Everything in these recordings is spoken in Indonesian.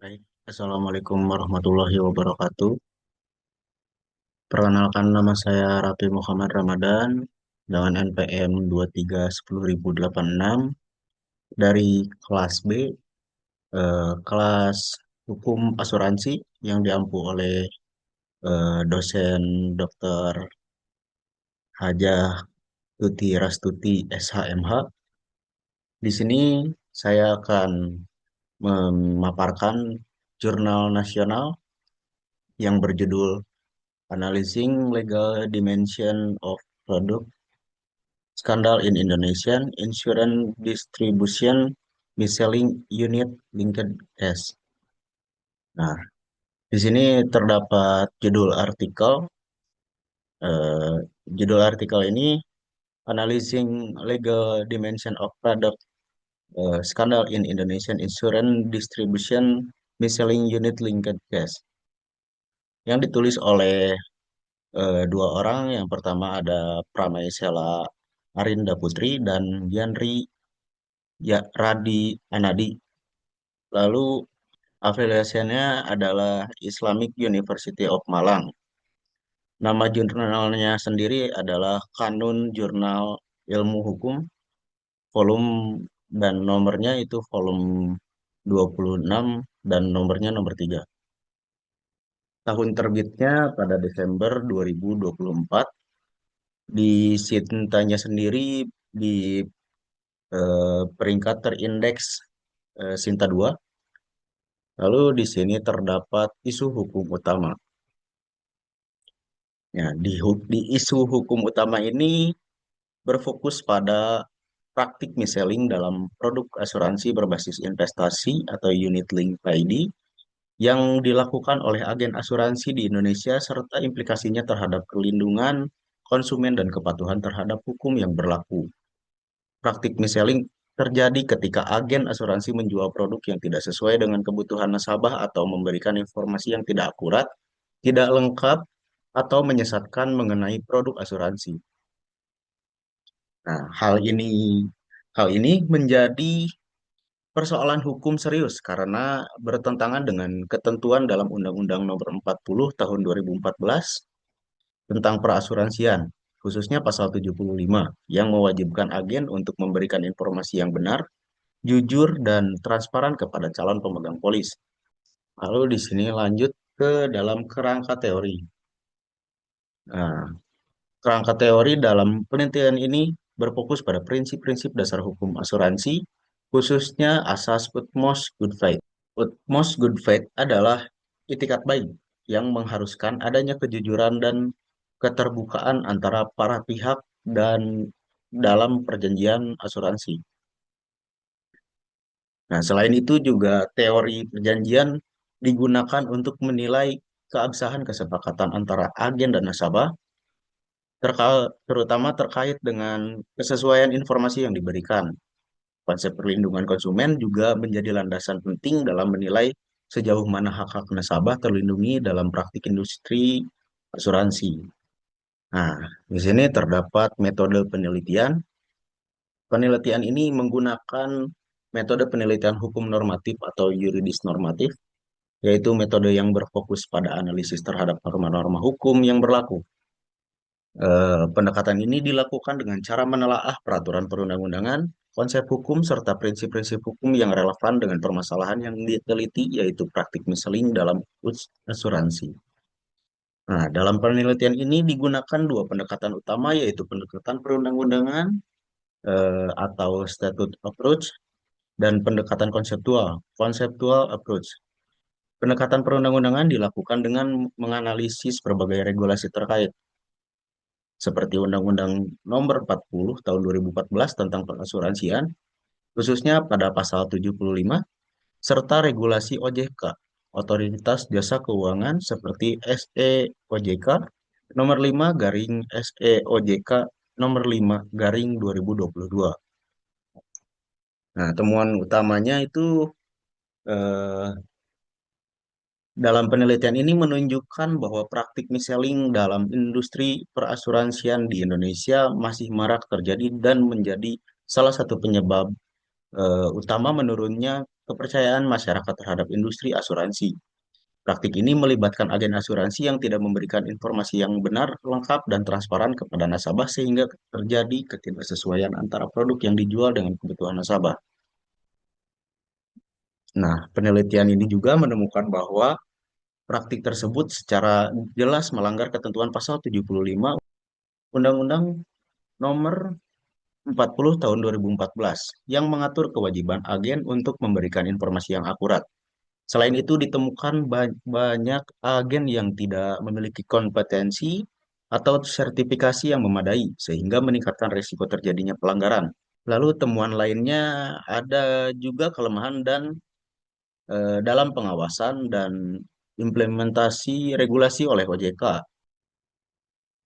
Baik, Assalamualaikum warahmatullahi wabarakatuh. Perkenalkan nama saya Rapi Muhammad Ramadan dengan NPM 2310086 dari kelas B, kelas Hukum Asuransi yang diampu oleh dosen Dr. Hajah Tuti Rastuti SHMH. Di sini saya akan memaparkan jurnal nasional yang berjudul Analyzing Legal Dimension of Product Scandal in Indonesian Insurance Distribution Mis-Selling Unit Linked Case. Nah, di sini terdapat eh, judul artikel ini Analyzing Legal Dimension of Product Scandal in Indonesian Insurance Distribution Mis-Selling Unit Linked Case, yang ditulis oleh dua orang. Yang pertama ada Pramaisela Arinda Putri dan Yanri Radi Anadi. Lalu afiliasinya adalah Islamic University of Malang. Nama jurnalnya sendiri adalah Kanun Jurnal Ilmu Hukum, volume dan nomornya itu volume 26 dan nomornya nomor 3. Tahun terbitnya pada Desember 2024. Di Sintanya sendiri di peringkat terindeks Sinta 2. Lalu di sini terdapat isu hukum utama. Ya, di isu hukum utama ini berfokus pada praktik mis-selling dalam produk asuransi berbasis investasi atau unit link ID yang dilakukan oleh agen asuransi di Indonesia serta implikasinya terhadap perlindungan konsumen dan kepatuhan terhadap hukum yang berlaku. Praktik mis-selling terjadi ketika agen asuransi menjual produk yang tidak sesuai dengan kebutuhan nasabah atau memberikan informasi yang tidak akurat, tidak lengkap, atau menyesatkan mengenai produk asuransi. Nah, hal ini menjadi persoalan hukum serius karena bertentangan dengan ketentuan dalam Undang-Undang Nomor 40 Tahun 2014 tentang perasuransian, khususnya pasal 75 yang mewajibkan agen untuk memberikan informasi yang benar, jujur, dan transparan kepada calon pemegang polis. Lalu di sini lanjut ke dalam kerangka teori. Nah, kerangka teori dalam penelitian ini berfokus pada prinsip-prinsip dasar hukum asuransi, khususnya asas utmost good faith. Utmost good faith adalah itikat baik yang mengharuskan adanya kejujuran dan keterbukaan antara para pihak dan dalam perjanjian asuransi. Nah, selain itu juga teori perjanjian digunakan untuk menilai keabsahan kesepakatan antara agen dan nasabah, terutama terkait dengan kesesuaian informasi yang diberikan. Konsep perlindungan konsumen juga menjadi landasan penting dalam menilai sejauh mana hak-hak nasabah terlindungi dalam praktik industri asuransi. Nah, di sini terdapat metode penelitian. Penelitian ini menggunakan metode penelitian hukum normatif atau yuridis normatif, yaitu metode yang berfokus pada analisis terhadap norma-norma hukum yang berlaku. Pendekatan ini dilakukan dengan cara menelaah peraturan perundang-undangan, konsep hukum, serta prinsip-prinsip hukum yang relevan dengan permasalahan yang diteliti, yaitu praktik mis-selling dalam asuransi. Nah, dalam penelitian ini digunakan dua pendekatan utama, yaitu pendekatan perundang-undangan atau statute approach dan pendekatan konseptual, conceptual approach. Pendekatan perundang-undangan dilakukan dengan menganalisis berbagai regulasi terkait, seperti Undang-Undang Nomor 40 Tahun 2014 tentang pengasuransian, khususnya pada pasal 75, serta regulasi OJK, Otoritas Jasa Keuangan seperti SEOJK Nomor 5 garing SEOJK Nomor 5 garing 2022. Nah, temuan utamanya itu eh, dalam penelitian ini menunjukkan bahwa praktik mis-selling dalam industri perasuransian di Indonesia masih marak terjadi dan menjadi salah satu penyebab utama menurunnya kepercayaan masyarakat terhadap industri asuransi. Praktik ini melibatkan agen asuransi yang tidak memberikan informasi yang benar, lengkap, dan transparan kepada nasabah sehingga terjadi ketidaksesuaian antara produk yang dijual dengan kebutuhan nasabah. Nah, penelitian ini juga menemukan bahwa praktik tersebut secara jelas melanggar ketentuan pasal 75 Undang-Undang Nomor 40 Tahun 2014 yang mengatur kewajiban agen untuk memberikan informasi yang akurat. Selain itu, ditemukan banyak agen yang tidak memiliki kompetensi atau sertifikasi yang memadai, sehingga meningkatkan risiko terjadinya pelanggaran. Lalu temuan lainnya ada juga kelemahan dan dalam pengawasan dan implementasi regulasi oleh OJK.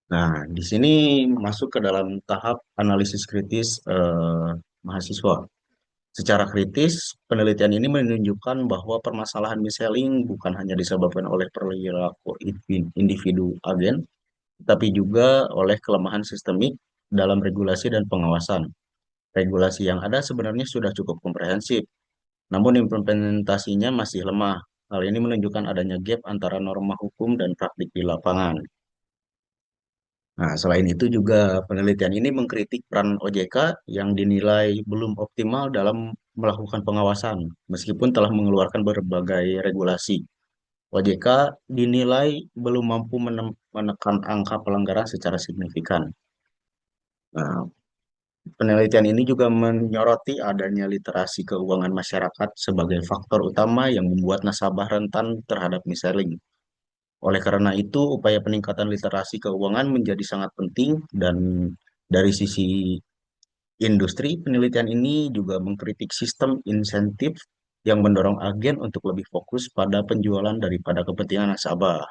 Nah, di sini masuk ke dalam tahap analisis kritis mahasiswa. Secara kritis, penelitian ini menunjukkan bahwa permasalahan mis-selling bukan hanya disebabkan oleh perilaku individu agen, tapi juga oleh kelemahan sistemik dalam regulasi dan pengawasan. Regulasi yang ada sebenarnya sudah cukup komprehensif, namun implementasinya masih lemah. Hal ini menunjukkan adanya gap antara norma hukum dan praktik di lapangan. Nah, selain itu juga penelitian ini mengkritik peran OJK yang dinilai belum optimal dalam melakukan pengawasan, meskipun telah mengeluarkan berbagai regulasi. OJK dinilai belum mampu menekan angka pelanggaran secara signifikan. Nah, penelitian ini juga menyoroti adanya literasi keuangan masyarakat sebagai faktor utama yang membuat nasabah rentan terhadap mis-selling. Oleh karena itu, upaya peningkatan literasi keuangan menjadi sangat penting dan dari sisi industri, penelitian ini juga mengkritik sistem insentif yang mendorong agen untuk lebih fokus pada penjualan daripada kepentingan nasabah.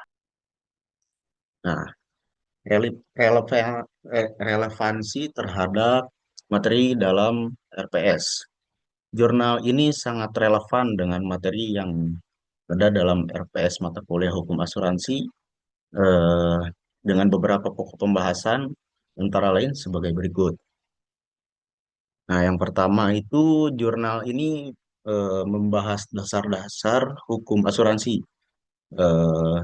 Nah, relevansi terhadap materi dalam RPS. Jurnal ini sangat relevan dengan materi yang ada dalam RPS mata kuliah hukum asuransi eh, dengan beberapa pokok pembahasan antara lain sebagai berikut. Nah, yang pertama itu jurnal ini membahas dasar-dasar hukum asuransi,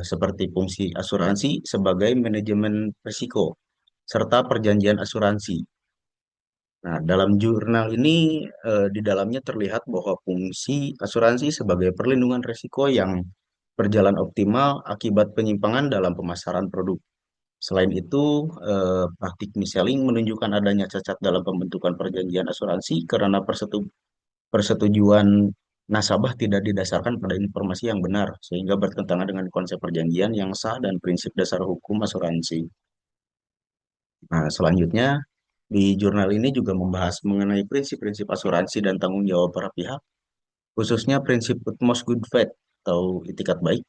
seperti fungsi asuransi sebagai manajemen risiko, serta perjanjian asuransi. Nah, dalam jurnal ini di dalamnya terlihat bahwa fungsi asuransi sebagai perlindungan risiko yang berjalan optimal akibat penyimpangan dalam pemasaran produk. Selain itu, praktik mis-selling menunjukkan adanya cacat dalam pembentukan perjanjian asuransi karena persetujuan nasabah tidak didasarkan pada informasi yang benar, sehingga bertentangan dengan konsep perjanjian yang sah dan prinsip dasar hukum asuransi. Nah, selanjutnya, di jurnal ini juga membahas mengenai prinsip-prinsip asuransi dan tanggung jawab para pihak, khususnya prinsip utmost good faith atau itikat baik.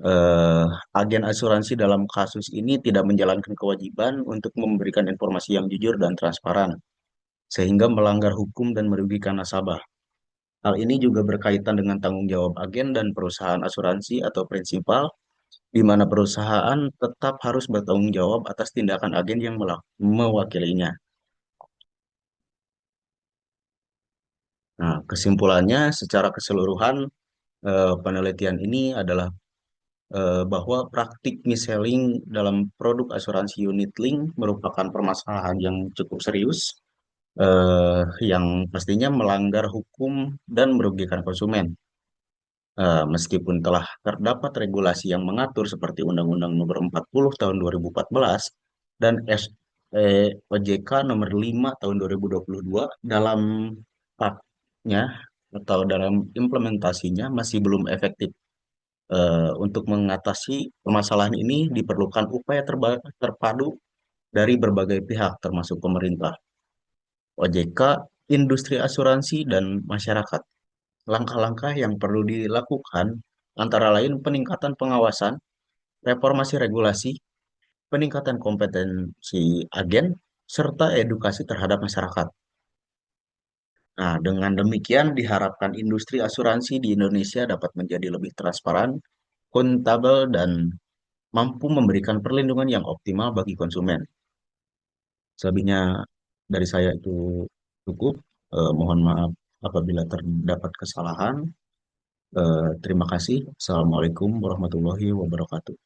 Eh, Agen asuransi dalam kasus ini tidak menjalankan kewajiban untuk memberikan informasi yang jujur dan transparan, sehingga melanggar hukum dan merugikan nasabah. Hal ini juga berkaitan dengan tanggung jawab agen dan perusahaan asuransi atau prinsipal, di mana perusahaan tetap harus bertanggung jawab atas tindakan agen yang mewakilinya. Nah, kesimpulannya secara keseluruhan, penelitian ini adalah bahwa praktik mis-selling dalam produk asuransi unit link merupakan permasalahan yang cukup serius, yang pastinya melanggar hukum dan merugikan konsumen. Meskipun telah terdapat regulasi yang mengatur seperti Undang-Undang Nomor 40 Tahun 2014 dan OJK Nomor 5 Tahun 2022, dalam prakteknya atau dalam implementasinya masih belum efektif. Untuk mengatasi permasalahan ini diperlukan upaya terpadu dari berbagai pihak termasuk pemerintah, OJK, industri asuransi, dan masyarakat. Langkah-langkah yang perlu dilakukan antara lain peningkatan pengawasan, reformasi regulasi, peningkatan kompetensi agen, serta edukasi terhadap masyarakat. Nah, dengan demikian diharapkan industri asuransi di Indonesia dapat menjadi lebih transparan, akuntabel, dan mampu memberikan perlindungan yang optimal bagi konsumen. Selebihnya dari saya itu cukup. Mohon maaf Apabila terdapat kesalahan, terima kasih. Assalamualaikum warahmatullahi wabarakatuh.